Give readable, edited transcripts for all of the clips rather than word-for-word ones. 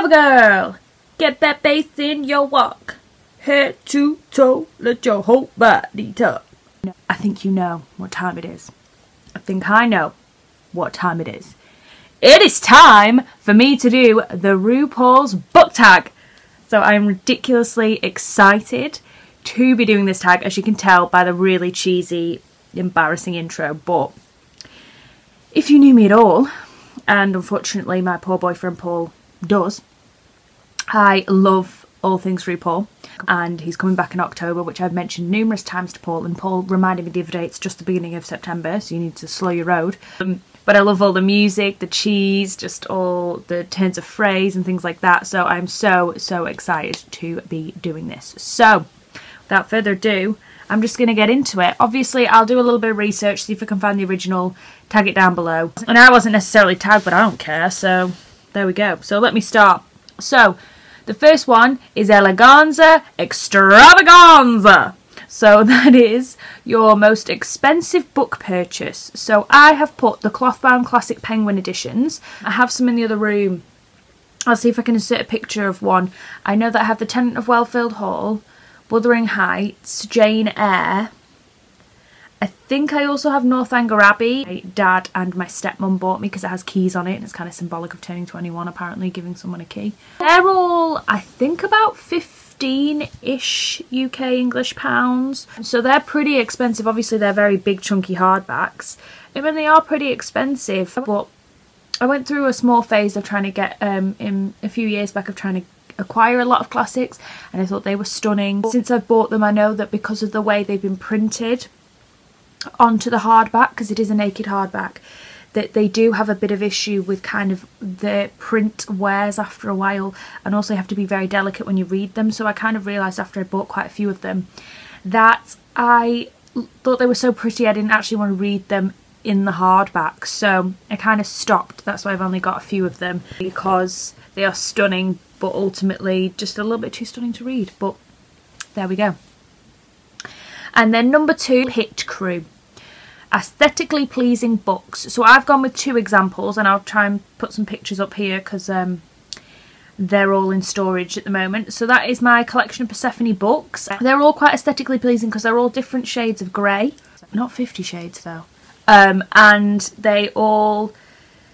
Cover girl, get that bass in your walk. Head to toe, let your whole body talk. I think you know what time it is. I think I know what time it is. It is time for me to do the RuPaul's book tag. So I'm ridiculously excited to be doing this tag, as you can tell by the really cheesy, embarrassing intro. But if you knew me at all, and unfortunately my poor boyfriend Paul does, I love all things RuPaul, and he's coming back in October, which I've mentioned numerous times to Paul, and Paul reminded me the other day it's just the beginning of September, so you need to slow your road. But I love all the music, the cheese, just all the turns of phrase and things like that, so I'm so excited to be doing this. So without further ado, I'm just going to get into it. Obviously, I'll do a little bit of research, see if I can find the original, tag it down below. And I wasn't necessarily tagged, but I don't care, so there we go. So let me start. So the first one is Eleganza Extravaganza. So that is your most expensive book purchase. So I have put the cloth-bound classic penguin editions. I have some in the other room. I'll see if I can insert a picture of one. I know that I have The Tenant of Wellfield Hall, Wuthering Heights, Jane Eyre. I think I also have Northanger Abbey. My dad and my stepmom bought me because it has keys on it and it's kind of symbolic of turning 21, apparently, giving someone a key. They're all, I think, about 15-ish UK English pounds. So they're pretty expensive. Obviously, they're very big, chunky hardbacks. I mean, they are pretty expensive, but I went through a small phase of trying to get, in a few years back, of trying to acquire a lot of classics, and I thought they were stunning. Since I've bought them, I know that because of the way they've been printed onto the hardback, because it is a naked hardback, that they do have a bit of issue with kind of the print wears after a while, and also you have to be very delicate when you read them. So I kind of realised after I bought quite a few of them that I thought they were so pretty I didn't actually want to read them in the hardback, so I kind of stopped. That's why I've only got a few of them, because they are stunning, but ultimately just a little bit too stunning to read. But there we go. And then number 2, Pit Crew. Aesthetically pleasing books. So I've gone with 2 examples, and I'll try and put some pictures up here because they're all in storage at the moment. So that is my collection of Persephone books. They're all quite aesthetically pleasing because they're all different shades of grey. Not 50 shades though. And they all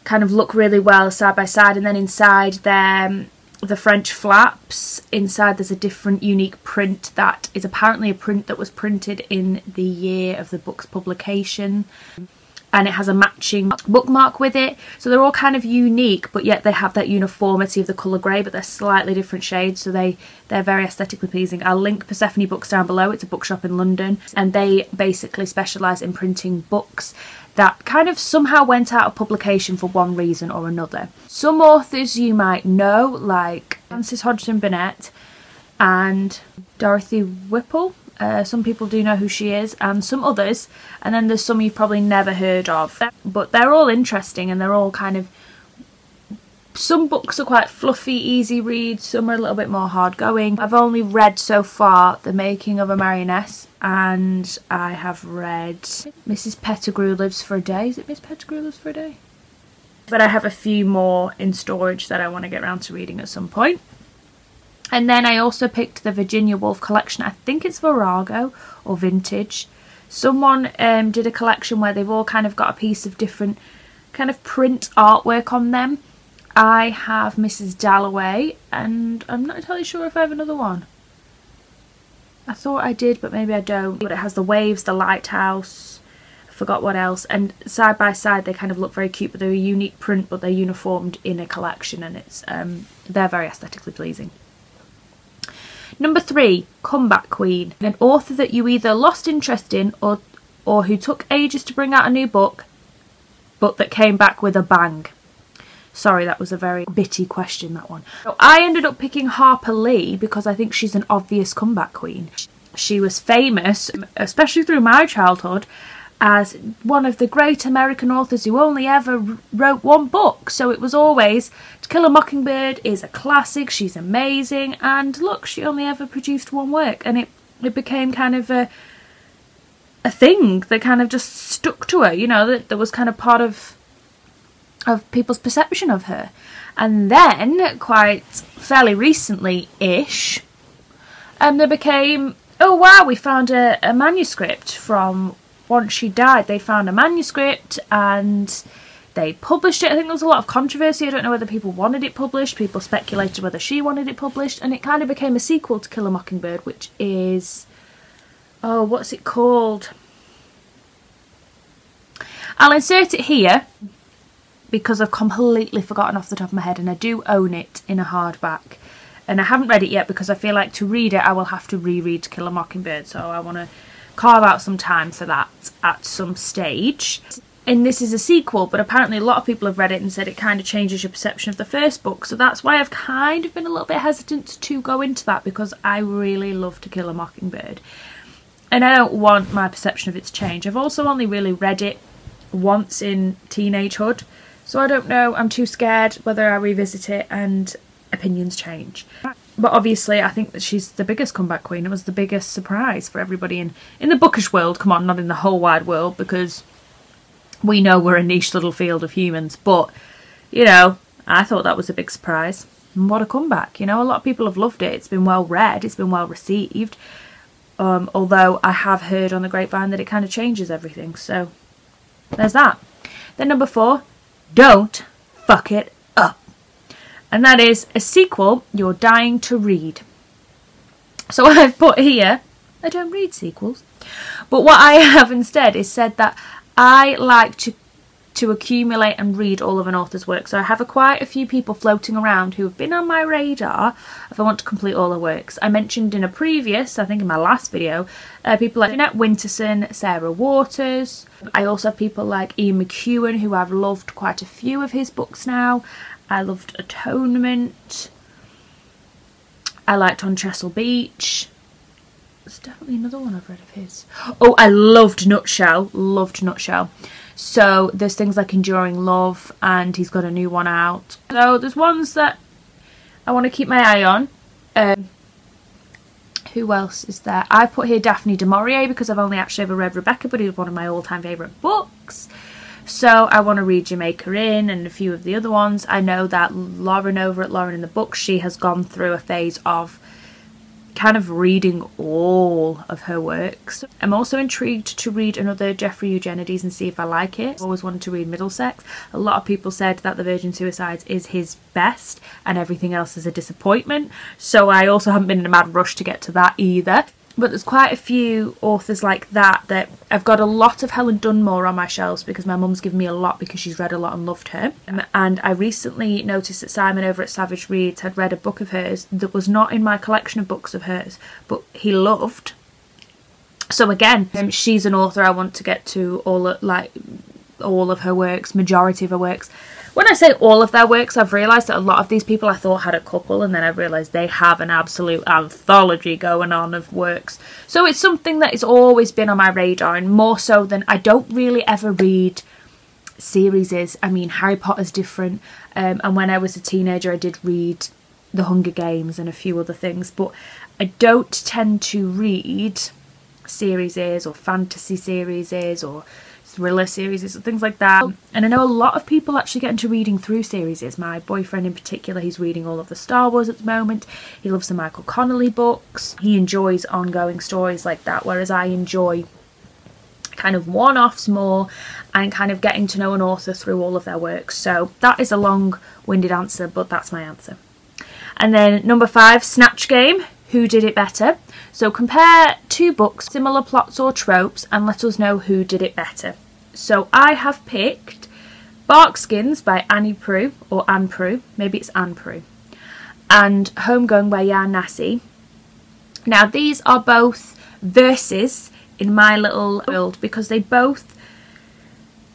kind of look really well side by side, and then inside they're the French flaps. Inside there's a different unique print that is apparently a print that was printed in the year of the book's publication, and it has a matching bookmark with it. So they're all kind of unique, but yet they have that uniformity of the colour grey, but they're slightly different shades, so they're very aesthetically pleasing. I'll link Persephone Books down below. It's a bookshop in London, and they basically specialise in printing books that kind of somehow went out of publication for one reason or another. Some authors you might know, like Frances Hodgson Burnett and Dorothy Whipple. Some people do know who she is, and some others, and then there's some you've probably never heard of. But they're all interesting, and they're all kind of... Some books are quite fluffy, easy reads, some are a little bit more hard going. I've only read so far The Making of a Marioness, and I have read Mrs. Pettigrew Lives for a Day. Is it Miss Pettigrew Lives for a Day? But I have a few more in storage that I want to get around to reading at some point. And then I also picked the Virginia Woolf collection. I think it's Virago or Vintage. Someone did a collection where they've all kind of got a piece of different kind of print artwork on them. I have Mrs. Dalloway, and I'm not entirely sure if I have another one. I thought I did, but maybe I don't. But it has the waves, the lighthouse, I forgot what else. And side by side they kind of look very cute, but they're a unique print, but they're uniformed in a collection, and it's they're very aesthetically pleasing. Number 3, Comeback Queen. An author that you either lost interest in or who took ages to bring out a new book, but that came back with a bang. Sorry, that was a very bitty question, that one. So I ended up picking Harper Lee because I think she's an obvious comeback queen. She was famous, especially through my childhood, as one of the great American authors who only ever wrote one book. So it was always, To Kill a Mockingbird is a classic, she's amazing, and look, she only ever produced one work. And it became kind of a thing that kind of just stuck to her, you know, that was kind of part of of people's perception of her. And then, quite fairly recently-ish, there became, oh wow, we found a manuscript from once she died. They found a manuscript and they published it. I think there was a lot of controversy. I don't know whether people wanted it published. People speculated whether she wanted it published. And it kind of became a sequel to Kill a Mockingbird, which is, oh, what's it called? I'll insert it here because I've completely forgotten off the top of my head, and I do own it in a hardback. And I haven't read it yet because I feel like to read it I will have to reread Kill a Mockingbird, so I want to carve out some time for that at some stage. And this is a sequel, but apparently a lot of people have read it and said it kind of changes your perception of the first book, so that's why I've kind of been a little bit hesitant to go into that, because I really love To Kill a Mockingbird and I don't want my perception of it to change. I've also only really read it once in teenagehood, so I don't know, I'm too scared whether I revisit it and opinions change. But obviously I think that she's the biggest comeback queen. It was the biggest surprise for everybody in the bookish world. Come on, not in the whole wide world, because we know we're a niche little field of humans, but you know, I thought that was a big surprise. And what a comeback, you know, a lot of people have loved it. It's been well read, it's been well received, although I have heard on the grapevine that it kind of changes everything, so there's that. Then number 4, don't fuck it up. And that is a sequel you're dying to read. So I've put here, I don't read sequels, but what I have instead is said that I like to accumulate and read all of an author's work. So I have quite a few people floating around who have been on my radar if I want to complete all their works. I mentioned in a previous, I think in my last video, people like Jeanette Winterson, Sarah Waters. I also have people like Ian McEwan, who I've loved quite a few of his books now. I loved Atonement. I liked On Chesil Beach. There's definitely another one I've read of his. Oh, I loved Nutshell. Loved Nutshell. So there's things like Enduring Love, and he's got a new one out. So there's ones that I want to keep my eye on. Who else is there? I put here Daphne du Maurier because I've only actually ever read Rebecca, but he's one of my all-time favourite books. So I want to read Jamaica Inn and a few of the other ones. I know that Lauren over at Lauren in the Book, she has gone through a phase of kind of reading all of her works. I'm also intrigued to read another Jeffrey Eugenides and see if I like it. I always wanted to read Middlesex. A lot of people said that The Virgin Suicides is his best and everything else is a disappointment, so I also haven't been in a mad rush to get to that either. But there's quite a few authors like that I've got a lot of Helen Dunmore on my shelves because my mum's given me a lot because she's read a lot and loved her. And I recently noticed that Simon over at Savage Reads had read a book of hers that was not in my collection of books of hers, but he loved. So again, she's an author I want to get to all of her works, majority of her works. When I say all of their works, I've realised that a lot of these people I thought had a couple, and then I've realised they have an absolute anthology going on of works. So it's something that has always been on my radar, and more so than I don't really ever read series. I mean, Harry Potter's different, and when I was a teenager I did read The Hunger Games and a few other things, but I don't tend to read series or fantasy series or thriller series or things like that. And I know a lot of people actually get into reading through series. My boyfriend in particular, he's reading all of the Star Wars at the moment. He loves the Michael Connelly books. He enjoys ongoing stories like that, whereas I enjoy kind of one-offs more and kind of getting to know an author through all of their works. So that is a long-winded answer, but that's my answer. And then number 5, Snatch Game. Who did it better? So compare 2 books, similar plots or tropes, and let us know who did it better. So I have picked Barkskins by Annie Proulx, or Anne Proulx, maybe it's Anne Proulx, and Homegoing by Yaa Nassi. Now these are both verses in my little world because they both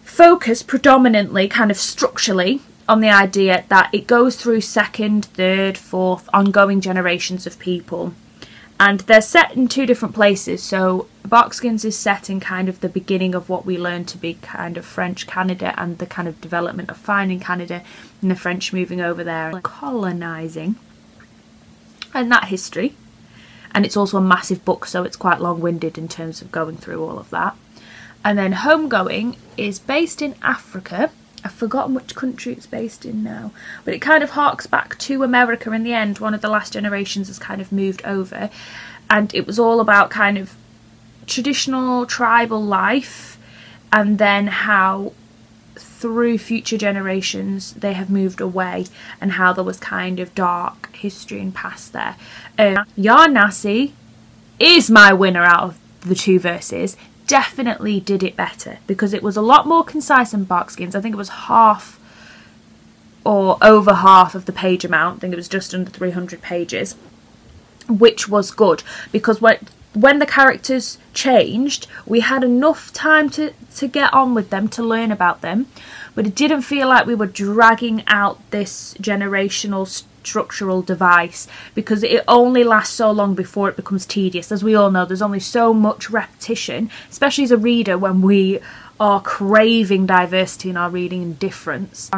focus predominantly, kind of structurally, on the idea that it goes through 2nd, 3rd, 4th, ongoing generations of people. And they're set in 2 different places. So Barkskins is set in kind of the beginning of what we learn to be kind of French Canada and the kind of development of finding Canada and the French moving over there and colonising and that history. And it's also a massive book, so it's quite long-winded in terms of going through all of that. And then Homegoing is based in Africa, I've forgotten which country it's based in now, but it kind of harks back to America in the end. One of the last generations has kind of moved over, and it was all about kind of traditional tribal life, and then how through future generations they have moved away, and how there was kind of dark history and past there. Ya Nasi is my winner out of the two verses. Definitely did it better because it was a lot more concise than Barkskins. I think it was half or over half of the page amount. I think it was just under 300 pages, which was good because when the characters changed, we had enough time to get on with them, to learn about them, but it didn't feel like we were dragging out this generational structural device, because it only lasts so long before it becomes tedious. As we all know, there's only so much repetition, especially as a reader when we are craving diversity in our reading and difference.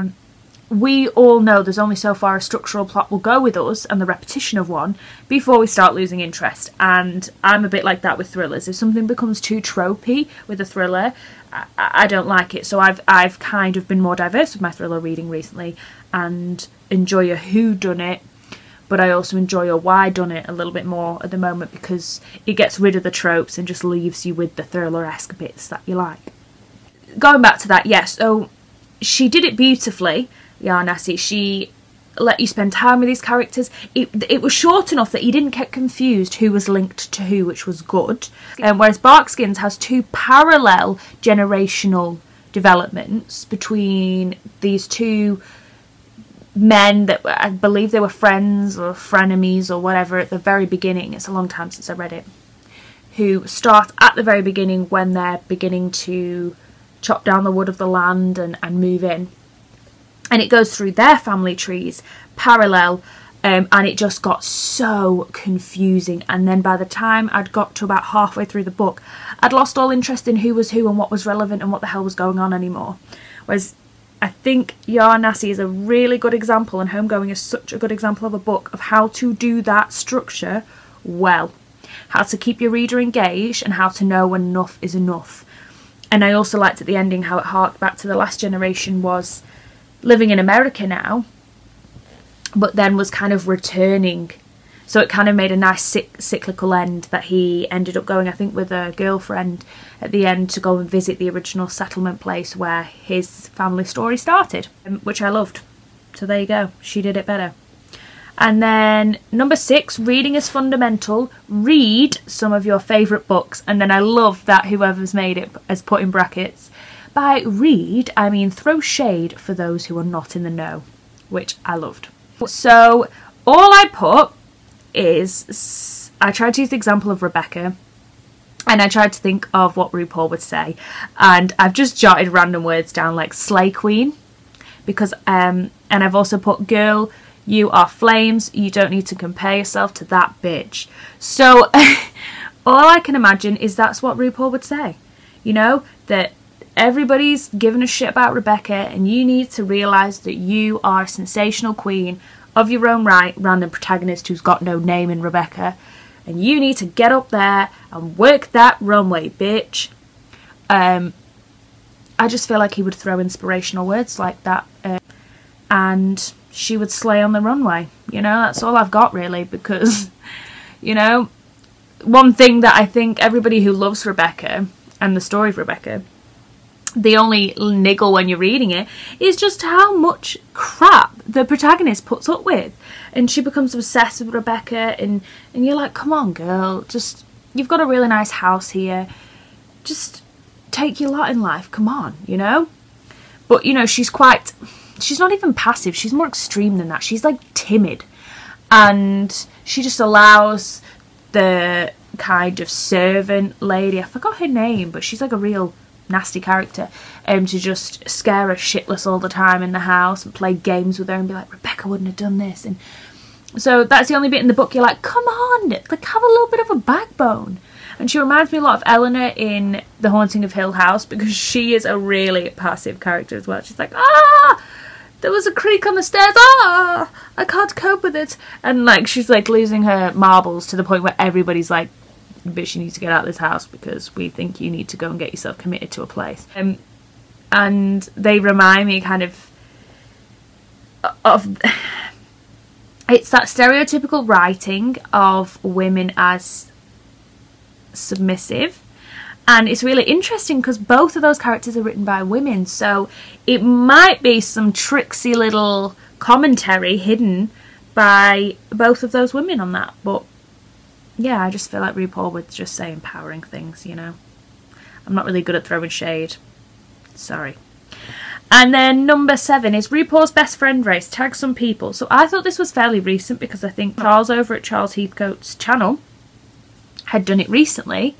We all know there's only so far a structural plot will go with us and the repetition of one before we start losing interest, and I'm a bit like that with thrillers. If something becomes too tropey with a thriller, I don't like it. So I've kind of been more diverse with my thriller reading recently and enjoy a whodunit, but I also enjoy a whydunit a little bit more at the moment because it gets rid of the tropes and just leaves you with the thriller-esque bits that you like. Going back to that, yes, so she did it beautifully, Ya Nasi. She let you spend time with these characters. It was short enough that you didn't get confused who was linked to who, which was good. Whereas Barkskins has two parallel generational developments between these two men that I believe they were friends or frenemies or whatever at the very beginning. It's a long time since I read it. Who start at the very beginning when they're beginning to chop down the wood of the land and move in. And it goes through their family trees parallel, and it just got so confusing. And then by the time I'd got to about halfway through the book, I'd lost all interest in who was who and what was relevant and what the hell was going on anymore. Whereas I think Ya Nasi is a really good example, and Homegoing is such a good example of a book of how to do that structure well. How to keep your reader engaged and how to know when enough is enough. And I also liked at the ending how it harked back to the last generation was living in America now, but then was kind of returning. So it kind of made a nice cyclical end that he ended up going, I think, with a girlfriend at the end to go and visit the original settlement place where his family story started, which I loved. So there you go. She did it better. And then number 6, reading is fundamental. Read some of your favourite books. And then I love that whoever's made it has put in brackets, by read, I mean throw shade for those who are not in the know, which I loved. So all I put is, I tried to use the example of Rebecca, and I tried to think of what RuPaul would say, and I've just jotted random words down like slay queen, because and I've also put girl, you are flames, you don't need to compare yourself to that bitch. So all I can imagine is that's what RuPaul would say, you know, that everybody's giving a shit about Rebecca and you need to realise that you are a sensational queen of your own right, random protagonist who's got no name in Rebecca, and you need to get up there and work that runway, bitch. I just feel like he would throw inspirational words like that, and she would slay on the runway. You know, that's all I've got really, because, you know, one thing that I think everybody who loves Rebecca and the story of Rebecca, the only niggle when you're reading it is just how much crap the protagonist puts up with, and she becomes obsessed with Rebecca, and you're like, come on girl, just, you've got a really nice house here, just take your lot in life, come on, you know. But you know, she's not even passive, she's more extreme than that. She's like timid, and she just allows the kind of servant lady, I forgot her name, but she's like a real nasty character, to just scare her shitless all the time in the house and play games with her and be like, Rebecca wouldn't have done this. And so that's the only bit in the book you're like, come on, like have a little bit of a backbone. And she reminds me a lot of Eleanor in The Haunting of Hill House, because she is a really passive character as well. She's like, there was a creak on the stairs, I can't cope with it. And like she's like losing her marbles to the point where everybody's like, bitch, you need to get out of this house because we think you need to go and get yourself committed to a place. and they remind me kind of it's that stereotypical writing of women as submissive. And it's really interesting because both of those characters are written by women, so it might be some tricksy little commentary hidden by both of those women on that. But yeah, I just feel like RuPaul would just say empowering things, you know. I'm not really good at throwing shade. Sorry. And then number 7 is RuPaul's Best Friend Race. Tag some people. So I thought this was fairly recent because I think Charles over at Charles Heathcote's channel had done it recently.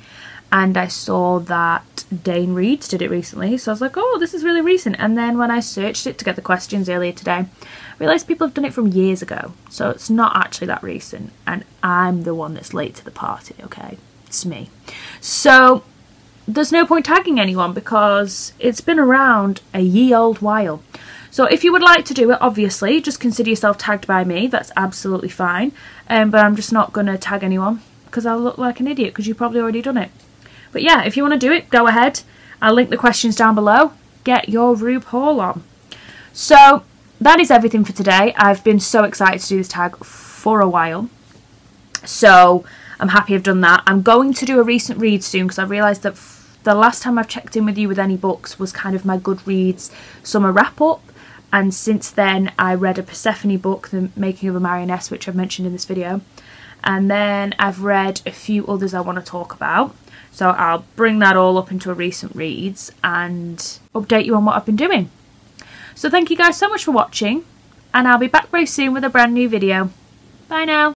And I saw that Dane Reeds did it recently. So I was like, oh, this is really recent. And then when I searched it to get the questions earlier today, I realised people have done it from years ago. So it's not actually that recent. And I'm the one that's late to the party, okay? It's me. So there's no point tagging anyone because it's been around a ye old while. So if you would like to do it, obviously, just consider yourself tagged by me. That's absolutely fine. But I'm just not going to tag anyone because I'll look like an idiot because you've probably already done it. But yeah, if you want to do it, go ahead. I'll link the questions down below. Get your RuPaul on. So that is everything for today. I've been so excited to do this tag for a while. So I'm happy I've done that. I'm going to do a recent read soon because I realised that the last time I've checked in with you with any books was kind of my Goodreads summer wrap up. And since then I read a Persephone book, The Making of a Marioness, which I've mentioned in this video. And then I've read a few others I want to talk about. So I'll bring that all up into a recent reads and update you on what I've been doing. So thank you guys so much for watching, and I'll be back very soon with a brand new video. Bye now.